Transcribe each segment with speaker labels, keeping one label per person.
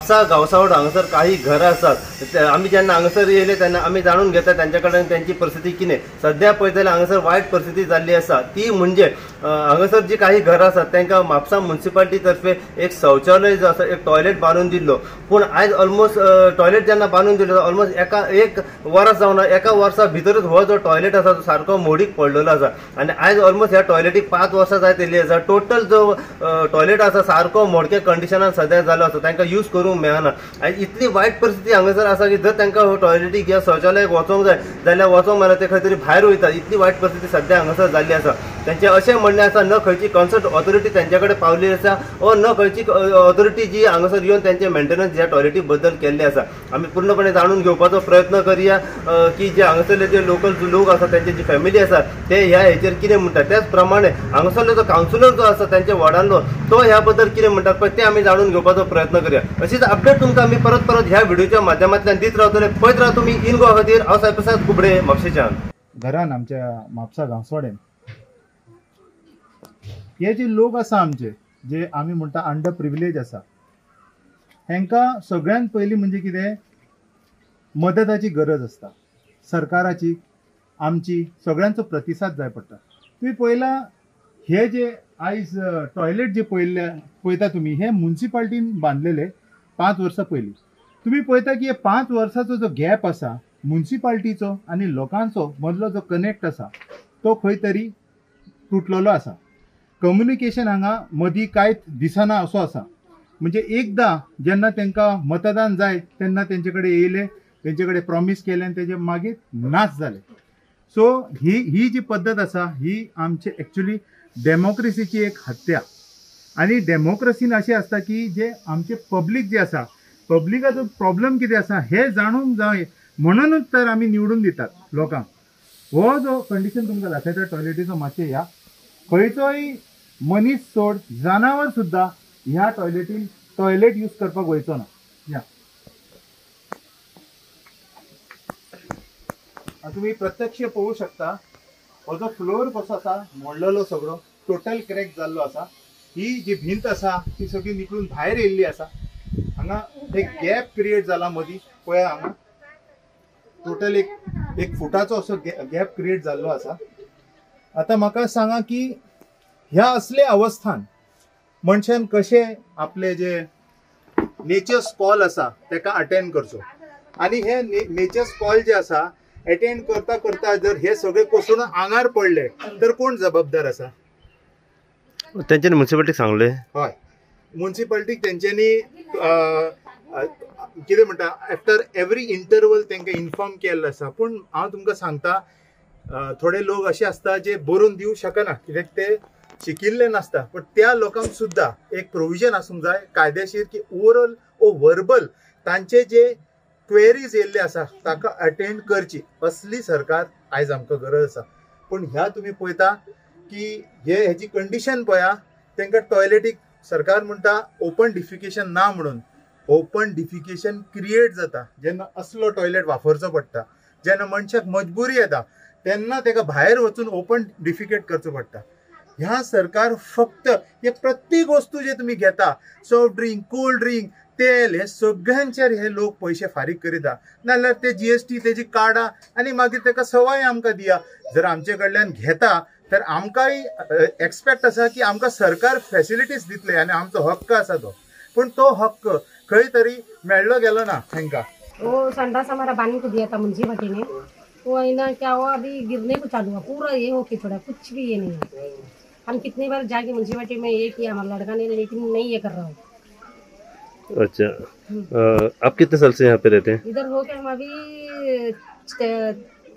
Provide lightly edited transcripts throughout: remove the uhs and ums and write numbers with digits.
Speaker 1: गावसावड हांगसर काही घरां आसात. आमी जेन्ना हांगसर येयले तेन्ना आमी जाणून घेता त्यांच्या कडेन त्यांची परिस्थिती कितें. सध्या पळयत जाल्यार हांगसर वायट परिस्थिती जाल्ली आसा. ती म्हणजे हांगसर जी काही घरां आसात तांकां म्हापसा म्युनिसिपालिटी तर्फे एक शौचालय जो आसा, एक टॉयलेट बांदून दिल्लो. पूण आयज ऑलमोस्ट टॉयलेट जेन्ना बांदून दिल्लो ऑलमोस्ट एक वर्स जावना, एका वर्सा भितरच हो जो टॉयलेट आसा तो सारको मोडीक पडलेलो आसा. आनी आयज ऑलमोस्ट ह्या टॉयलेटीक 5 वर्सां जायत येयल्ली आसा. टोटल जो टॉयलेट आसा सारको मोडके कंडिशनान सध्या जालो आसा, तांकां यूज करूंक मेळना. आनी इतली वायट परिस्थिती हांगासर आसा की जर तांकां टॉयलेटीक या शौचालयाक वचोंक जाय जाल्यार वचोंक मेळना, ते खंय तरी भायर वयता. इतली वायट परिस्थिती सध्या हांगासर जाल्ली आसा. त्यांचे अशें म्हणणें आसा न खंयची कन्सर्ट ऑथॉरिटी त्यांच्या कडेन पावली आसा वा न खंयची ऑथॉरिटी जी हांगासर येवन त्यांचे मेंटेनन्स ह्या टॉयलेटी बद्दल केल्ले आसा. आमी पूर्णपणे जाणून घेवपाचो प्रयत्न करुया की जे हांगासरले जे लोकल लोक आसा त्यांची जी फॅमिली आसा ते ह्या हेचेर कितें म्हणटात. त्याच प्रमाणे हांगासरलो जो कावन्सिलर जो आसा त्यांच्या वॉर्डांतलो तो ह्या बद्दल कितें म्हणटात पळय ते आमी जाणून घेवपाचो प्रयत्न करुया. अशीच अपडेट तुमकां आमी परत ह्या व्हिडिओच्या माध्यमांतल्यान दित रावतले. पळयत राहा तुमी इन गोवा खातीर. हांव साईप्रसाद कुबडे, म्हापशेच्यान.
Speaker 2: घरान आमच्या म्हापसा गांवसवाड्यान हे जे लोक आसा आमचे जे आमी म्हणटा अंडर प्रिविलेज आसा, हेंकां सगळ्यात पयलीं म्हणजे कितें मदताची गरज आसता. सरकाराची, आमची, सगळ्यांचो प्रतिसाद जाय पडटा. तुम्ही पळयला हे जे आयज टॉयलेट जे पळयता तुमी हे म्युनिसिपालिटीन बांदलेले 5 वर्सां पयलीं. तुम्ही पळयता की हे 5 वर्साचो जो गॅप आसा म्युनिसिपालिटीचो आनी लोकांचो मदलो जो कनेक्ट आसा तो खंय तरी तुटलेलो आसा. कम्युनिकेशन हांगा मदीं कांयच दिसना असो आसा. म्हणजे एकदां जेन्ना तांकां मतदान जाय तेन्ना तेंचे कडेन येयले, तेंचे कडेन प्रॉमिस केलें आनी तेजे मागीर नाच जाले. सो ही जी पद्दत आसा ही आमचे एक्चुअली डेमोक्रेसीची एक हत्या. आनी डेमोक्रेसीन अशें आसता की जे आमचे पब्लीक जे आसा, पब्लिकाचो प्रॉब्लेम कितें आसा हे जाणूंक जाय म्हणूनच तर आमी निवडून दितात लोकांक. हो जो कंडिशन तुमकां दाखयता टॉयलेटीचो मातशें ह्या खंयचोय मनीस सोड जनावर सुद्दां ह्या टॉयलेटीन टॉयलेट यूज करपाक वयचो ना. या तुम्ही प्रत्यक्ष पळोवू शकता हो जो फ्लोर कसो आसा मोडलेलो सगळो टोटल क्रॅक जाल्लो आसा. ही जी भिंत आसा ती सगळी निकळून भायर येयल्ली आसा. हांगा एक गॅप क्रिएट जाला मदीं पळया. हांगा टोटल एक फुटाचो असो गॅप क्रिएट जाल्लो आसा. आता म्हाका सांगा की ह्या असल्या अवस्थान मनशान कशें आपले जे नेचर स्पॉल आसा तेका अटेंड करचो. आनी हे नेचर स्पॉल जे आसा अटेंड करता करता जर हे सगळे कोसळून आंगार पडले तर कोण जबाबदार आसा?
Speaker 1: त्यांच्यानी म्युनिसिपालिटीक सांगले.
Speaker 2: हय, म्युनिसिपालिटीक तेंच्यांनी कितें म्हणटा आफ्टर एवरी इंटरवल तांकां इन्फॉर्म केल्लो आसा. पूण हांव तुमकां सांगता थोडे लोक असे आसता जे बरोवन दिवंक शकना कित्याक ते शिकिल्ले नासता. पण त्या लोकांक सुद्धा एक प्रोविजन आसूंक जाय कायदेशीर की ओरल ओ वर्बल तांचे जे क्वेरीज येयल्ले आसा ताका अटेंड करची. असली सरकार आयज आमकां गरज आसा. पूण ह्या तुम्ही पळयता की हेची कंडिशन पळया. तांकां टॉयलेटीक सरकार म्हणटा ओपन डिफिकेशन ना म्हणून. ओपन डिफिकेशन क्रिएट जाता जेन्ना असलो टॉयलेट वापरचो पडटा. जेन्ना मनशाक मजबुरी येता तेन्ना ताका भायर वचून ओपन डिफिकेट करचो पडटा. ह्या सरकार फक्त हे प्रत्येक वस्तू जे तुम्ही घेता सॉफ्ट ड्रिंक, कोल्ड ड्रिंक, तेल हे सगळ्यांचेर हे लोक पैसे फारीक करिता. नाल्यार ते जीएसटी तेजी काडा आनी मागीर ताका सवाय आमकां दिया. जर आमचे कडल्यान घेता तर आमकांय एक्सपेक्ट आसा की आमकां सरकार फॅसिलिटीज दितले आनी आमचो हक्क आसा तो. पण तो हक्क खंय तरी मेळ्ळो गेलो ना तांकां.
Speaker 3: वो संडास हमारा बानी को दिया था म्युनिसिपालिटी ने. वो ना क्या हुआ अभी गिरने को चालू हुआ पूरा ये हो के छोड़ा. कुछ भी ये नहीं है. हम कितनी बार जाके म्युनिसिपालिटी में ये किया हमारा लड़का ने लेकिन नहीं ये कर रहा हूँ.
Speaker 1: अच्छा, आप कितने साल से यहाँ पे रहते हैं?
Speaker 3: इधर हो के हम अभी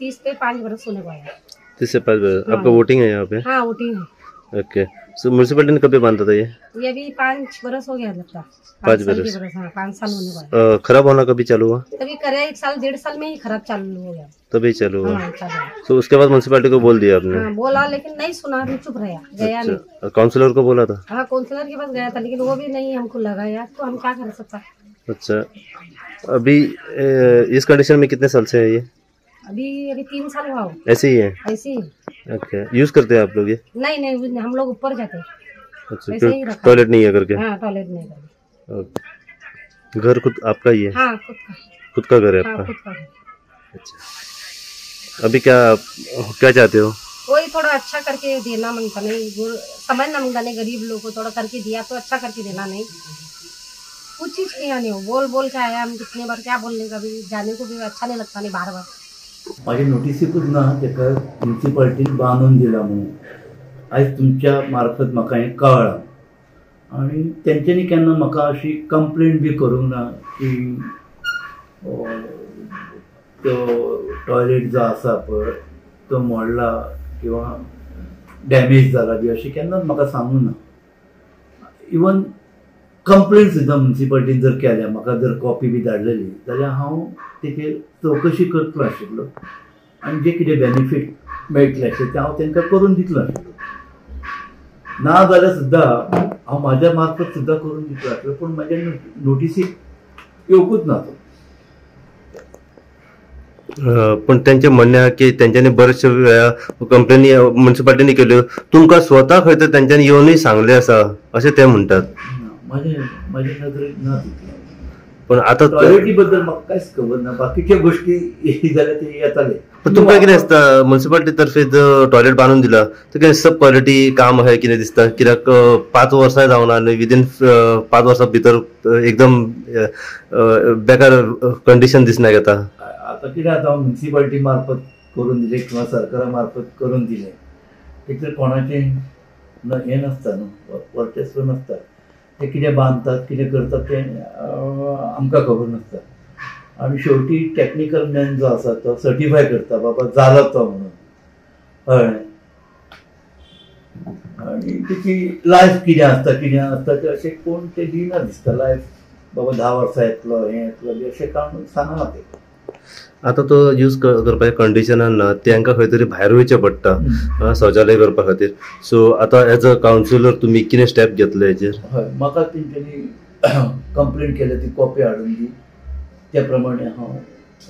Speaker 3: 30 से 5 बरस होने को आया.
Speaker 1: 30 से 5 बरस. आपका वोटिंग है यहाँ पे?
Speaker 3: हाँ वोटिंग है.
Speaker 1: ओके. सो म्युनिसिपालिटी ने कभी बांधा था ये?
Speaker 3: अभी 5 बरस हो गया लगता.
Speaker 1: 5 बरस.
Speaker 3: हाँ 5 साल होने को आया.
Speaker 1: खराब होना कभी चालू हुआ?
Speaker 3: तभी करे 1 साल 1.5 साल में ही खराब चालू हो गया.
Speaker 1: तभी चालू हुआ.
Speaker 3: हाँ चालू.
Speaker 1: तो उसके बाद म्युनिसिपालिटी को बोल दिया आपने?
Speaker 3: हाँ बोला लेकिन नहीं सुना. चुप रहा गया नहीं.
Speaker 1: काउंसलर को बोला था?
Speaker 3: हाँ काउंसलर के पास गया था लेकिन वो भी नहीं हमको लगा यार. तो हम क्या कर सकता.
Speaker 1: अच्छा, अभी इस कंडीशन में कितने साल से है ये?
Speaker 3: अभी 3 साल हुआ.
Speaker 1: ऐसे ही है?
Speaker 3: ऐसे ही.
Speaker 1: ओके. यूज करते हैं आप लोग ये?
Speaker 3: नहीं हम लोग ऊपर जाते हैं.
Speaker 1: अच्छा, टॉयलेट नहीं है करके?
Speaker 3: हाँ टॉयलेट नहीं करके.
Speaker 1: ओके. घर खुद आपका ही है?
Speaker 3: हाँ
Speaker 1: खुद का घर है
Speaker 3: हाँ
Speaker 1: आपका?
Speaker 3: खुद का है।
Speaker 1: अच्छा, अभी क्या चाहते हो?
Speaker 3: वही थोड़ा अच्छा करके देना मांगता नहीं, समझना मांगता नहीं, गरीब लोग को थोड़ा करके दिया तो अच्छा करके देना नहीं, कुछ चीज किया नहीं हो, बोल के आया हम कितने बार, क्या बोलने का भी, जाने को भी अच्छा नहीं लगता नहीं बार बार।
Speaker 4: माझ्या नोटिसीकूच ना ताका म्युनिसिपाल्टीन बांदून दिला म्हणून आयज तुमच्या मार्फत म्हाका हें कळ्ळां आनी तेंच्यांनी केन्ना म्हाका अशी कंप्लेंट बी करूंक ना की तो टॉयलेट जो आसा पळय तो मोडला किंवा डॅमेज जाला बी अशें केन्नाच म्हाका सांगूंक ना. इवन कंप्लेंट सुद्दां म्युनिसिपाल्टीन जर केल्या, म्हाका जर कॉपी बी धाडलेली जाल्यार हांव तेचेर चवकशी करतलो आशिल्लो आनी जे कितें बेनिफीट मेळटलें अशें तें हांव तांकां करून दितलो आशिल्लो. ना जाल्यार सुद्दां हांव म्हाज्या मार्फत सुद्दां करून दितलो आशिल्लो, पूण म्हाज्या नोटिसीक येवंकूच ना तो.
Speaker 1: पण त्यांचे म्हणणे आहे की त्यांच्यानी बरेचशे वेळा कंप्लेनी म्युनिसिपाल्टीने केल्यो, तुमकां स्वता खंय तर त्यांच्यानी येवनूय सांगले आसा अशें ते म्हणटात.
Speaker 4: माझ्या नजरेक ना तितलें.
Speaker 1: पण आता
Speaker 4: टॉयलेटी बद्दल म्हाका कांयच खबर ना, बाकीच्या गोश्टी जाल्यार ते येताले.
Speaker 1: पण तुमकां कितें दिसता म्युनिसिपाल्टी तर्फे जो टॉयलेट बांदून दिला तो कितें सब क्वॉलिटी काम आहे कितें दिसता? कित्याक 5 वर्सां जावना आनी विदीन 5 वर्सां भितर एकदम बेकार कंडिशन दिसण्याक येता.
Speaker 4: आता कितें आतां हांव म्युनिसिपाल्टी मार्फत करून दिलें किंवा सरकारा मार्फत करून दिलें तेचेर कोणाचें हें नासता न्हू, वर्चस्व नासता. ते कितें बांदतात कितें करतात तें आमकां खबर नासता. आनी शेवटी टॅक्निकल मॅन जो आसा तो सर्टिफाय करता बाबा जालो तो म्हणून, कळ्ळें. आनी तेची लायफ कितें आसता तें अशें कोण तें दिना दिसता. लायफ बाबा 10 वर्सां येतलो हें येतलो बी अशें काम सांगना ते.
Speaker 1: आता तो यूज करपाच्या कंडिशनान ना तांकां खंय तरी भायर वयचें पडटा शौचालय करपा खातीर. सो आता एज अ कावन्सिलर तुमी कितें स्टेप घेतले हेचेर?
Speaker 4: हय, म्हाका तेंच्यांनी कंप्लेंट केल्या ती कॉपी हाडून दी, त्या प्रमाणे हांव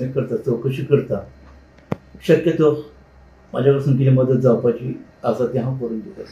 Speaker 4: हें करता, चवकशी करता. शक्यतो म्हाज्या कडसून कितें मदत जावपाची आसा ती हांव करून दिता.